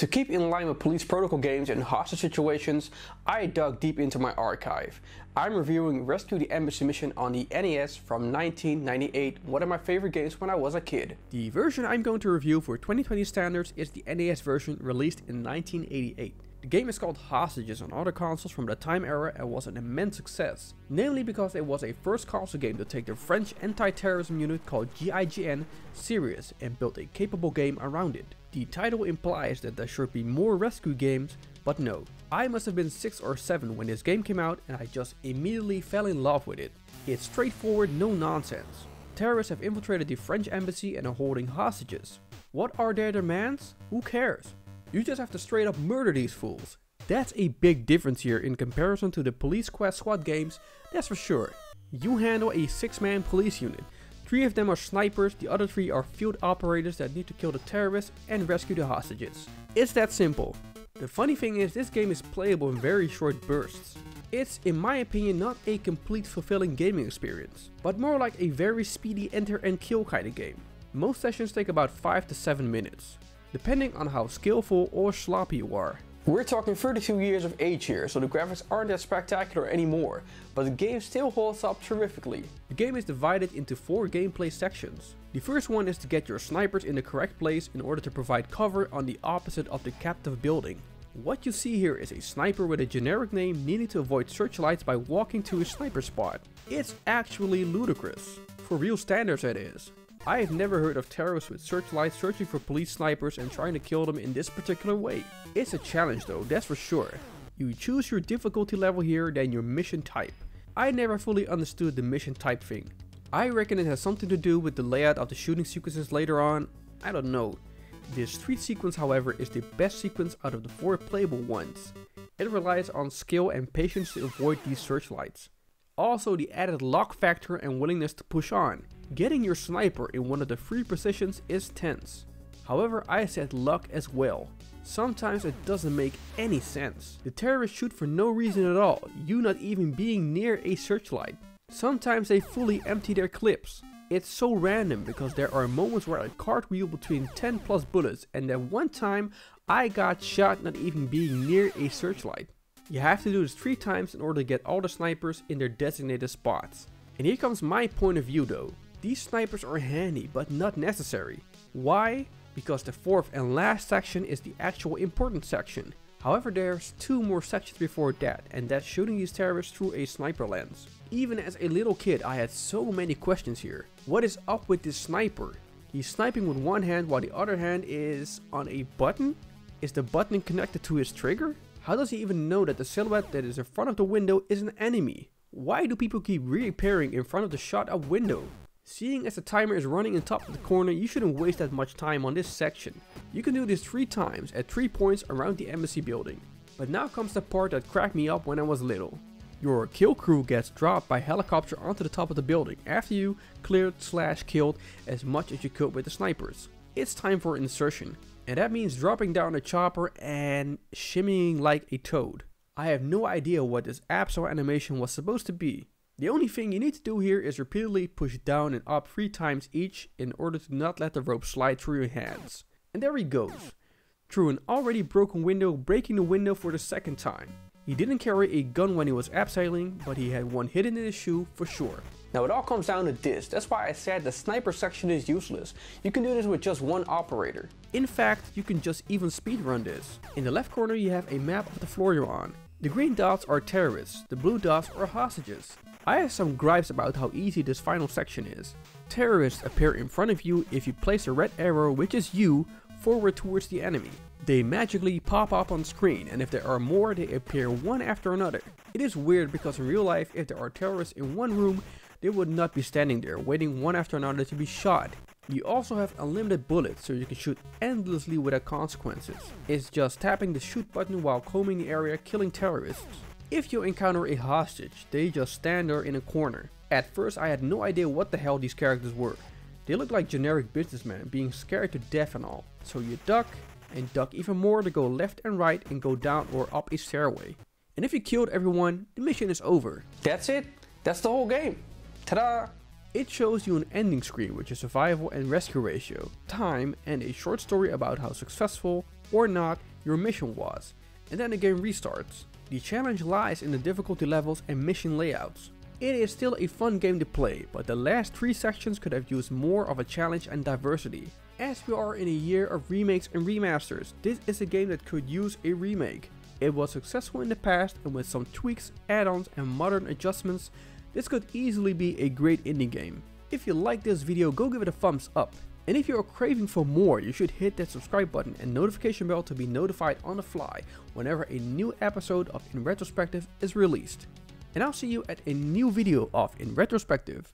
To keep in line with police protocol games and hostage situations, I dug deep into my archive. I'm reviewing Rescue the Embassy Mission on the NES from 1998, one of my favorite games when I was a kid. The version I'm going to review for 2020 standards is the NES version released in 1988. The game is called Hostages on other consoles from the time era and was an immense success, namely because it was a first console game to take the French anti-terrorism unit called GIGN serious and build a capable game around it. The title implies that there should be more rescue games, but no. I must have been 6 or 7 when this game came out and I just immediately fell in love with it. It's straightforward, no nonsense. Terrorists have infiltrated the French embassy and are holding hostages. What are their demands? Who cares? You just have to straight up murder these fools. That's a big difference here in comparison to the Police Quest SWAT games, that's for sure. You handle a 6-man police unit. 3 of them are snipers, the other 3 are field operators that need to kill the terrorists and rescue the hostages. It's that simple. The funny thing is, this game is playable in very short bursts. It's, in my opinion, not a complete fulfilling gaming experience, but more like a very speedy enter and kill kind of game. Most sessions take about 5 to 7 minutes, depending on how skillful or sloppy you are. We're talking 32 years of age here, so the graphics aren't that spectacular anymore, but the game still holds up terrifically. The game is divided into 4 gameplay sections. The first one is to get your snipers in the correct place in order to provide cover on the opposite of the captive building. What you see here is a sniper with a generic name needing to avoid searchlights by walking to his sniper spot. It's actually ludicrous. For real standards, that is. I have never heard of terrorists with searchlights searching for police snipers and trying to kill them in this particular way. It's a challenge though, that's for sure. You choose your difficulty level here, then your mission type. I never fully understood the mission type thing. I reckon it has something to do with the layout of the shooting sequences later on, I don't know. This street sequence, however, is the best sequence out of the 4 playable ones. It relies on skill and patience to avoid these searchlights. Also, the added luck factor and willingness to push on. Getting your sniper in one of the 3 positions is tense. However, I said luck as well. Sometimes it doesn't make any sense. The terrorists shoot for no reason at all, you not even being near a searchlight. Sometimes they fully empty their clips. It's so random because there are moments where I cartwheel between 10 plus bullets, and then one time I got shot not even being near a searchlight. You have to do this 3 times in order to get all the snipers in their designated spots. And here comes my point of view though. These snipers are handy but not necessary. Why? Because the 4th and last section is the actual important section. However, there's 2 more sections before that, and that's shooting these terrorists through a sniper lens. Even as a little kid, I had so many questions here. What is up with this sniper? He's sniping with one hand while the other hand is on a button? Is the button connected to his trigger? How does he even know that the silhouette that is in front of the window is an enemy? Why do people keep reappearing in front of the shot up window? Seeing as the timer is running in top of the corner, you shouldn't waste that much time on this section. You can do this 3 times at 3 points around the embassy building. But now comes the part that cracked me up when I was little. Your kill crew gets dropped by helicopter onto the top of the building after you cleared/killed as much as you could with the snipers. It's time for insertion. And that means dropping down a chopper and shimmying like a toad. I have no idea what this abso animation was supposed to be. The only thing you need to do here is repeatedly push down and up 3 times each in order to not let the rope slide through your hands. And there he goes. Through an already broken window, breaking the window for the 2nd time. He didn't carry a gun when he was abseiling, but he had one hidden in his shoe for sure. Now it all comes down to this, that's why I said the sniper section is useless. You can do this with just 1 operator. In fact, you can just even speedrun this. In the left corner you have a map of the floor you're on. The green dots are terrorists, the blue dots are hostages. I have some gripes about how easy this final section is. Terrorists appear in front of you if you place a red arrow, which is you, forward towards the enemy. They magically pop up on screen, and if there are more, they appear one after another. It is weird because in real life, if there are terrorists in one room, they would not be standing there waiting one after another to be shot. You also have unlimited bullets, so you can shoot endlessly without consequences. It's just tapping the shoot button while combing the area, killing terrorists. If you encounter a hostage, they just stand there in a corner. At first I had no idea what the hell these characters were. They look like generic businessmen being scared to death and all. So you duck and duck even more to go left and right and go down or up a stairway. And if you killed everyone, the mission is over. That's it. That's the whole game. Ta-da! It shows you an ending screen with your survival and rescue ratio, time, and a short story about how successful or not your mission was, and then the game restarts. The challenge lies in the difficulty levels and mission layouts. It is still a fun game to play, but the last 3 sections could have used more of a challenge and diversity. As we are in a year of remakes and remasters, this is a game that could use a remake. It was successful in the past, and with some tweaks, add-ons and modern adjustments, this could easily be a great indie game. If you like this video, go give it a thumbs up. And if you are craving for more, you should hit that subscribe button and notification bell to be notified on the fly whenever a new episode of In Retrospective is released. And I'll see you at a new video of In Retrospective.